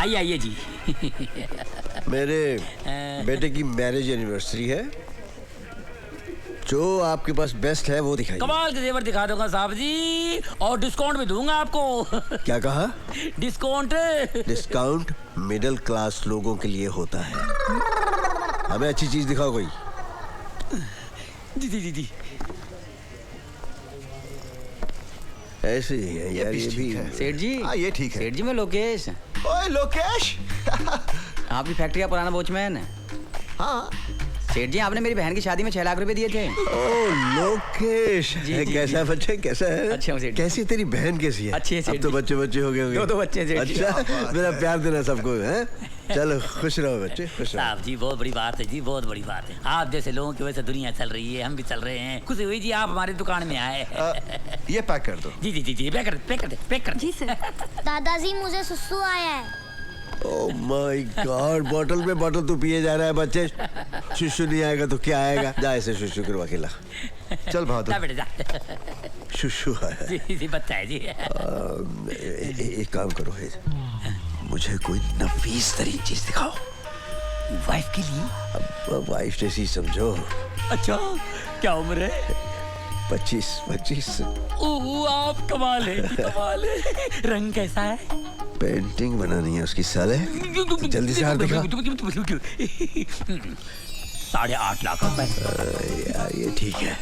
आइए आइए जी। मेरे बेटे की मैरिज एनिवर्सरी है, जो आपके पास बेस्ट है वो दिखाइए। कमाल के जेवर दिखा दूंगा साहब जी, और डिस्काउंट भी दूंगा आपको। क्या कहा? डिस्काउंट? डिस्काउंट मिडिल क्लास लोगों के लिए होता है। हमें अच्छी चीज दिखाओ कोई। जी जी जी जी। ऐसे ही है यार, ये भी। सेठ जी। हाँ ये ठीक है। सेठ जी मैं लोकेश। ओए लोकेश। आपकी फैक्ट्री का पुराना वॉचमैन है। हाँ सेठ जी, आपने मेरी बहन की शादी में 6 लाख रुपए दिए थे। ओ लोकेश, कैसा है बच्चे, कैसा है? अच्छा सेठ। कैसी तेरी बहन कैसी है? अच्छी है सेठ। अब तो बच्चे हो गए होंगे। 2 बच्चे सेठ जी। अच्छा, मेरा प्यार देना सबको है। चलो खुश रहो बच्चे, खुश रहो। साहब जी बहुत बड़ी बात है जी, बहुत बड़ी बात है। आप जैसे लोगों की वजह से दुनिया चल रही है, हम भी चल रहे हैं। खुशी हुई जी आप हमारी दुकान में आए। ये पैक कर दो। जी जी जी जी, पैक कर जी सर। दादाजी मुझे सुसु आया है। ओह माय गॉड, बॉटल तू पिए जा रहा है बच्चे। शुशु नहीं आएगा तो क्या आएगा? जा ऐसे शुशु करवा के ला। चल बहादुर। जा बेटे जा। शुशु है। जी जी बच्चा है जी। एक काम करो, मुझे कोई नफीस तरीन चीज दिखाओ। वाइफ के लिए? अब वाइफ जैसी समझो। अच्छा क्या उम्र है? 25। ओह आप कमाल है, कमाल है। रंग कैसा है? पेंटिंग बनानी है उसकी साले। जल्दी से हाथ दिखा। 8.5 लाख रुपए। यार ये ठीक है,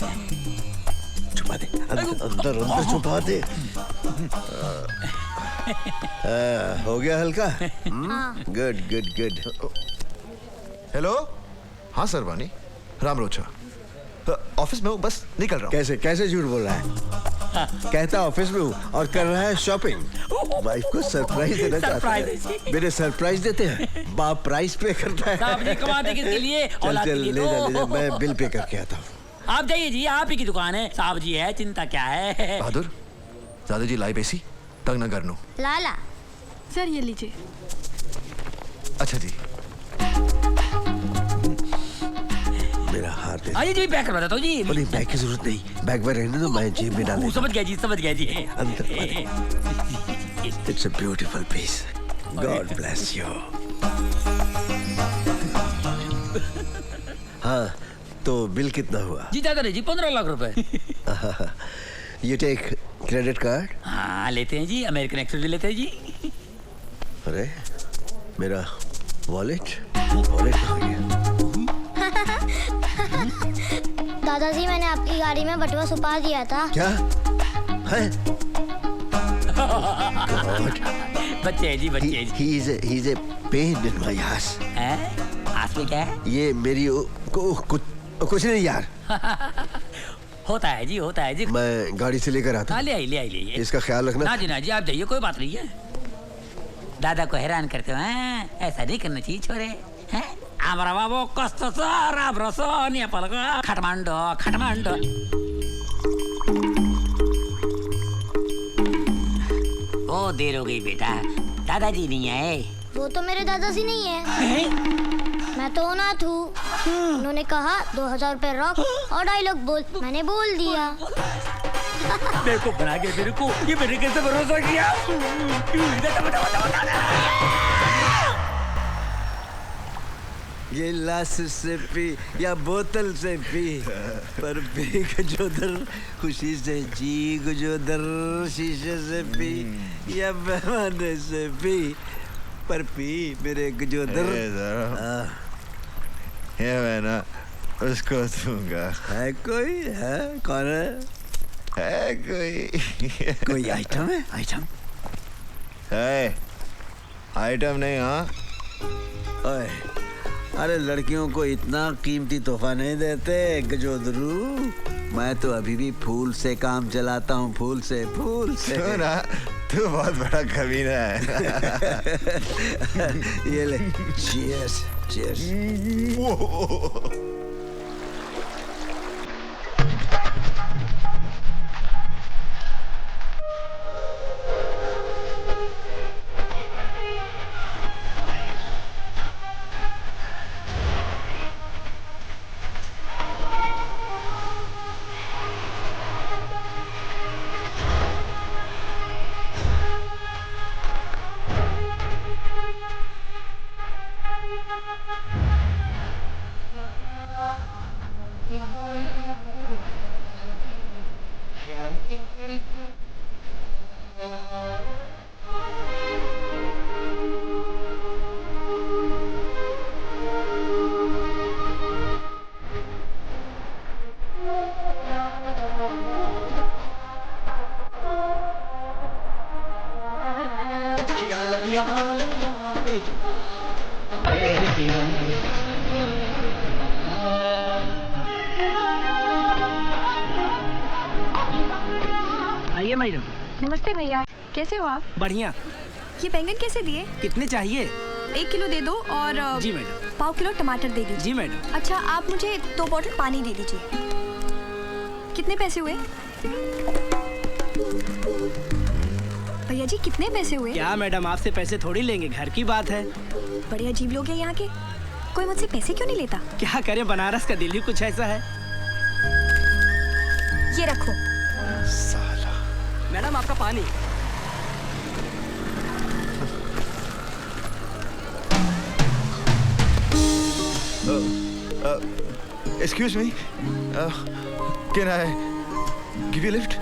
छुपा दे अंदर छुपा दे। हो गया हल्का? गुड। हेलो। हाँ सरवानी, राम रोचा। ऑफिस में हूँ, बस निकल रहा हूँ। कैसे झूठ बोल रहा है? कहता ऑफिस में हूँ और कर रहा है शॉपिंग। वाइफ को सरप्राइज देना चाहता है। मेरे सरप्राइज देते हैं, बाप प्राइस पे करता है। साहब जी कमाते किसके लिए? चल ले जा, मैं बिल पे करके आता हूँ। आप जाइए जी, आप ही की दुकान है। साहब जी है, चिंता क्या है। बहादुर, दादाजी लाई बेसी तंग न करनो। लाला सर ये लीजिए। अच्छा जी। मेरा हार दे। आइए जी, बैग करवा देता हूँ जी। नहीं बैग की जरूरत नहीं, बैग में रहने दो, मैं जेब में डाल। समझ गया जी। अंदर। It's a beautiful piece, God bless you. हाँ तो बिल कितना हुआ? जी ज्यादा नहीं जी, 15 लाख रुपए। You take credit card? हाँ लेते हैं जी, अमेरिकन एक्सप्रेस भी लेते हैं जी। अरे मेरा वॉलेट कहाँ गया? दादाजी मैंने आपकी गाड़ी में बटुआ छुपा दिया था। क्या है? बच्चे है जी, बच्चे है जी। He is a pain in my ass. आस में क्या है? ये मेरी कुछ नहीं यार। होता है जी। मैं गाड़ी से लेकर आता। ले आई। इसका ख्याल रखना। ना जी आप जाइए, कोई बात नहीं है। दादा को हैरान करते हो हैं? ऐसा नहीं करना चाहिए छोरे हैं। आमरा बाबू कस्तो छ राम्रो छ नेपालको काठमाडौँ। ओ देर हो गई बेटा, दादाजी नहीं आए। वो तो मेरे दादाजी नहीं है। मैं तो अनाथ हूँ। उन्होंने कहा 2000 रुपए रख और डायलॉग बोल, मैंने बोल दिया। मेरे को बना के मेरे को ये मैंने कैसे भरोसा किया? गिलास से पी या बोतल से पी, पर पी गजोदर खुशी से जी, गजोदर शीशे से पी या पैमाने से पी, पर पी मेरे गजोदर। ये मैं ना उसको दूंगा। है कोई? है कौन है? कोई आइटम है? आइटम नहीं। हाँ ओए, अरे लड़कियों को इतना कीमती तोहफा नहीं देते गजोदरू। मैं तो अभी भी फूल से काम चलाता हूँ, फूल से। तू बहुत बड़ा कमीना है। ये ले, cheers। आइए मैडम। नमस्ते भैया, कैसे हो आप? बढ़िया। ये बैंगन कैसे दिए? कितने चाहिए? 1 किलो दे दो और जी मैडम। पाव किलो टमाटर दे दीजिए। जी मैडम। अच्छा, आप मुझे 2 बॉटल पानी दे दीजिए। कितने पैसे हुए? भैया जी, कितने पैसे हुए? क्या मैडम, आपसे पैसे थोड़ी लेंगे, घर की बात है। बड़े अजीब लोग हैं यहाँ के, कोई मुझसे पैसे क्यों नहीं लेता? क्या करें, बनारस का दिल ही कुछ ऐसा है। ये रखो। साला। मैडम, आपका पानी। Excuse me. Can I give you a lift?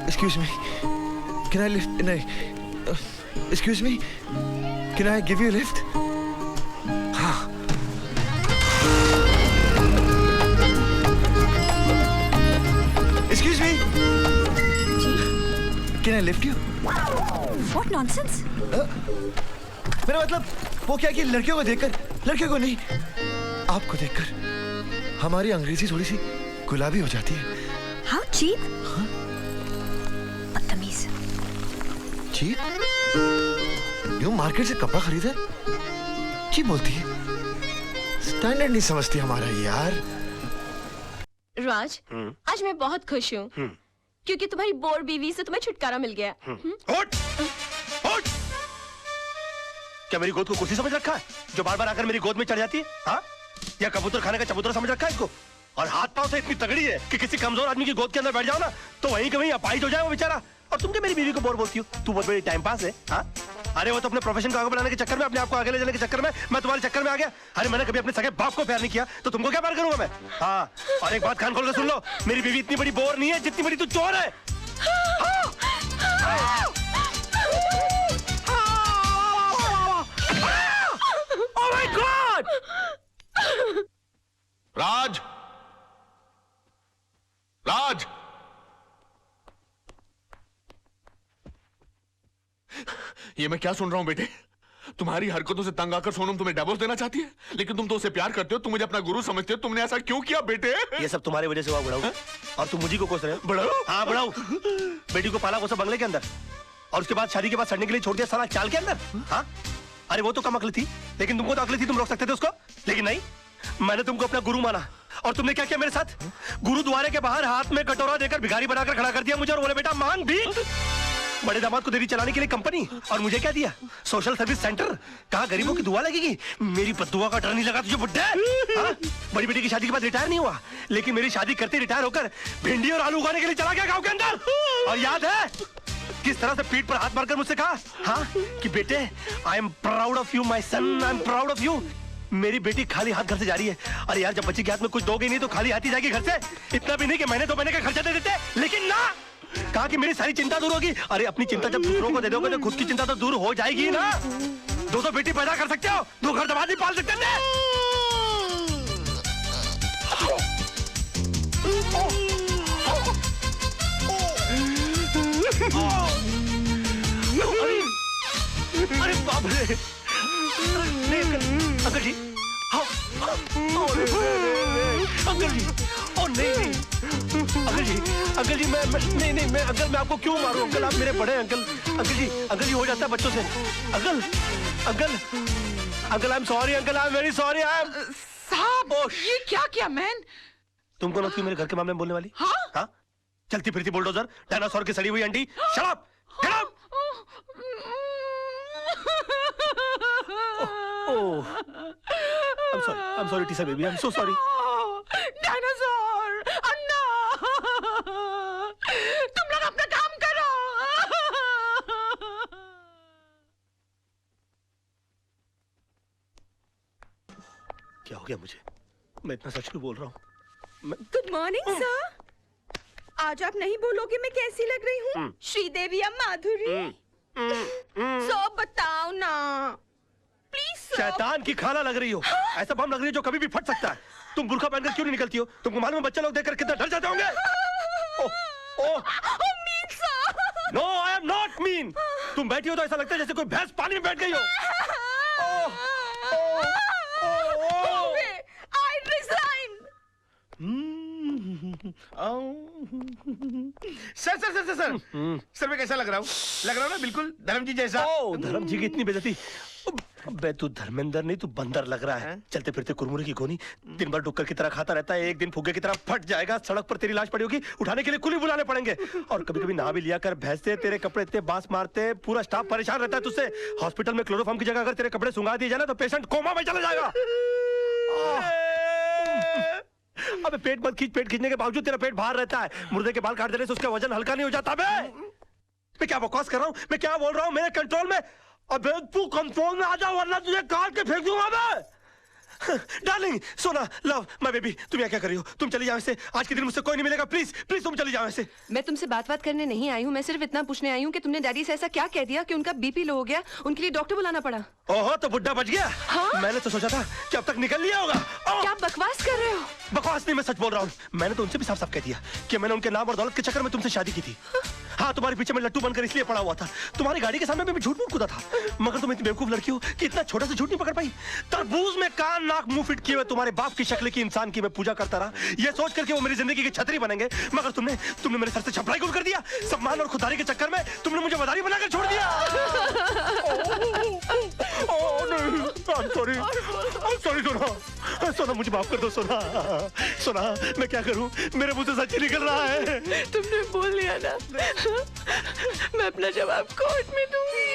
Excuse me. Can I lift? No. Excuse me. Can I give you a lift? हाँ. Excuse me. Can I lift you? What nonsense? मेरा मतलब वो क्या कि लड़कियों को देखकर, लड़कियों को नहीं, आपको देखकर हमारी अंग्रेजी थोड़ी सी गुलाबी हो जाती है। How cheap? बदतमीज। चीप? यूं मार्केट से कपड़ा खरीदा चीप बोलती है। स्टैंडर्ड नहीं समझती हमारा यार। राज, आज मैं बहुत खुश हूँ क्योंकि तुम्हारी बोर बीवी से तुम्हें छुटकारा मिल गया। उठ! उठ! क्या मेरी गोद को कुर्सी समझ रखा है जो बार बार आकर मेरी गोद में चढ़ जाती है? हाँ? या कबूतर खाने का चबूतरा समझ रखा है इसको? और हाथ पांव से इतनी तगड़ी है कि किसी कमजोर आदमी की गोद के अंदर बैठ जाओ ना तो वहीं के वहीं अपाहिज हो जाए वो बेचारा। और तुम क्या मेरी बीवी को बोर बोलती हो? तू बहुत बड़ी टाइम पास है। हाँ? अरे वो तो अपने प्रोफेशन को आगे बढ़ाने के चक्कर में, अपने आप को आगे ले जाने के चक्कर में मैं तुम्हारे चक्कर में आ गया। अरे मैंने कभी अपने सगे बाप को प्यार नहीं किया तो तुमको क्या प्यार करूंगा मैं? हाँ, और एक बात कान खोल के सुन लो, मेरी बीवी इतनी बड़ी बोर नहीं है जितनी बड़ी तू चोर है। Oh my God! राज, राज, ये मैं क्या सुन रहा हूं बेटे? तुम्हारी हरकतों से तंग आकर सोनम तुम्हें डिवोर्स देना चाहती है, लेकिन तुम तो उसे प्यार करते हो, तुम मुझे अपना गुरु समझते हो। तुमने ऐसा क्यों किया बेटे? ये सब तुम्हारी वजह से हुआ बुढ़ाऊ। और तुम मुझी को कोस रहे हो? बुढ़ाऊ? हाँ बुढ़ाऊ। बेटी को पाला पोसा बंगले के अंदर और उसके बाद शादी के बाद सड़ने के लिए छोड़ दिया साला चाल के अंदर। हाँ? अरे वो तो कम अकल थी, लेकिन तुमको तो अकल थी, तुम रोक सकते थे उसको। लेकिन नहीं, मैंने तुमको अपना गुरु माना और तुमने क्या किया मेरे साथ? गुरुद्वारे के बाहर हाथ में कटोरा देकर भिखारी बनाकर खड़ा कर दिया मुझे और बोले बेटा मांग भीख। बड़े दामाद को देरी चलाने के लिए कंपनी, और मुझे क्या दिया? Social service centre. कहा गरीबों की दुआ लगेगी? मेरी बद्दुआ का डर नहीं लगा तुझे बुड्ढे? हाँ? बड़ी बेटी की शादी के बाद रिटायर नहीं हुआ, लेकिन मेरी शादी करते रिटायर होकर भिंडी और आलू उगाने के लिए चला गया गांव के अंदर। और याद है किस तरह से पीठ पर हाथ मारकर मुझसे कहा, हाँ, कि बेटे I am proud of you my son, I am proud of you. मेरी बेटी खाली हाथ घर से जा रही है। अरे यार, जब बच्ची के हाथ में कुछ दोगे नहीं तो खाली हाथ ही जाएगी घर से। इतना भी नहीं कि महीने 2 महीने का खर्चा दे देते, लेकिन ना, कहा कि मेरी सारी चिंता दूर होगी। अरे अपनी चिंता जब दूसरों को दे दोगे तो खुद की चिंता तो दूर हो जाएगी ना। 2 बेटी पैदा कर सकते हो, 2 घर दबा नहीं पाल सकते थे। अरे बाप रे! नहीं अंकल जी, हाँ, अंकल जी, ओ नहीं, अंकल जी मैं नहीं अंकल, मैं आपको क्यों मारूं अंकल? आप मेरे बड़े अंकल जी हो जाता है बच्चों से। Uncle I am sorry uncle, I am very sorry. I am साहब, ये क्या किया मैन? तुमको न थी मेरे घर के मामले में बोलने वाली? हाँ? चलती फिरती बुलडोजर, डायनासोर की सड़ी हुई अंडी। Shut up! Get out! Oh, I'm sorry, Tisa baby. I'm so sorry. Dinosaur, Anna, तुम लोग अपना काम करो। क्या हो गया मुझे? मैं इतना सच क्यों बोल रहा हूँ? Good morning sir. आज आप नहीं बोलोगे मैं कैसी लग रही हूँ? श्रीदेवी या माधुरी? सब बताओ ना प्लीज। शैतान की खाना लग रही हो। ऐसा बम लग रही है जो कभी भी फट सकता है। तुम बुर्का पहनकर क्यों नहीं निकलती हो? तुमको मालूम है बच्चे लोग देखकर कितना डर जाते होंगे? No I am not mean. तुम बैठी हो तो ऐसा लगता है जैसे कोई भैंस पानी में बैठ गई हो। I resign. Sir sir sir sir sir sir मैं कैसा लग रहा हूँ ना बिल्कुल धर्म जी जैसा। धर्म जी की इतनी बेइज्जती। अबे तू धर्मेंद्र नहीं, तू बंदर लग रहा है। चलते फिरते कुरमुरे की गोनी, दिन भर डुक्कर की तरह खाता रहता है, एक दिन फुग्गे की तरह फट जाएगा। सड़क पर तेरी लाश पड़ी होगी, उठाने के लिए कुली बुलाने पड़ेंगे। और कभी कभी नहा भी लिया कर, भैंसे तेरे कपड़े इतने बांस मारते हैं, पूरा स्टाफ परेशान रहता है तुझसे। हॉस्पिटल में क्लोरोफॉर्म की जगह अगर तेरे कपड़े सुंगा दिए जाए ना तो पेशेंट कोमा में चला जाएगा। अबे पेट मत खींच, पेट खींचने के बावजूद तेरा पेट बाहर रहता है। मुर्दे के बाल काट देने से उसका वजन हल्का नहीं हो जाता। मैं क्या बकवास कर रहा हूँ, मैं क्या बोल रहा हूँ, मेरे कंट्रोल में। अबे तू कंट्रोल में आ जा वरना तुझे काट के फेंक दूंगा मैं। डार्लिंग, सोना, लव, माय बेबी, तुम यहाँ क्या कर रही हो? तुम चली जाओ ऐसे, आज के दिन मुझसे कोई नहीं मिलेगा। प्लीज प्लीज तुम चली जाओ ऐसे। मैं तुमसे बात करने नहीं आई हूँ, मैं सिर्फ इतना पूछने आई हूँ कि तुमने डैडी से ऐसा क्या कह दिया कि उनका बीपी लो हो गया, उनके लिए डॉक्टर बुलाना पड़ा। ओहो, तो बुड्ढा बच गया। हाँ? मैंने तो सोचा था कि अब तक निकल लिया होगा। क्या बकवास कर रहे हो? बकवास नहीं, मैं सच बोल रहा हूँ। मैंने तो उनसे भी साफ साफ कह दिया कि मैंने उनके नाम और दौलत के चक्कर में तुमसे शादी की थी। हाँ, तुम्हारे पीछे मैं लट्टू बनकर इसलिए पड़ा हुआ था, तुम्हारी गाड़ी के सामने मैं भी झूठ मूठ कूदा था। मगर तुम इतनी बेवकूफ लड़की हो कि इतना छोटा सा झूठ नहीं पकड़ पाई। तरबूज में कान नाक मुंह फिट किए हुए तुम्हारे बाप की शक्ल की इंसान की मैं पूजा करता रहा, ये सोच करके वो मेरी जिंदगी की छतरी बनेंगे। मगर तुमने मेरे सर से छपराई गुल कर दिया। सम्मान और खुदारी के चक्कर में तुमने मुझे मदारी बनाकर छोड़ दिया। सॉरी सोना, सोना मुझे माफ कर दो सोना। सोना, मैं क्या करूं, मेरे मुंह से सच निकल रहा है। तुमने बोल लिया ना, मैं अपना जवाब कोर्ट में दूंगी।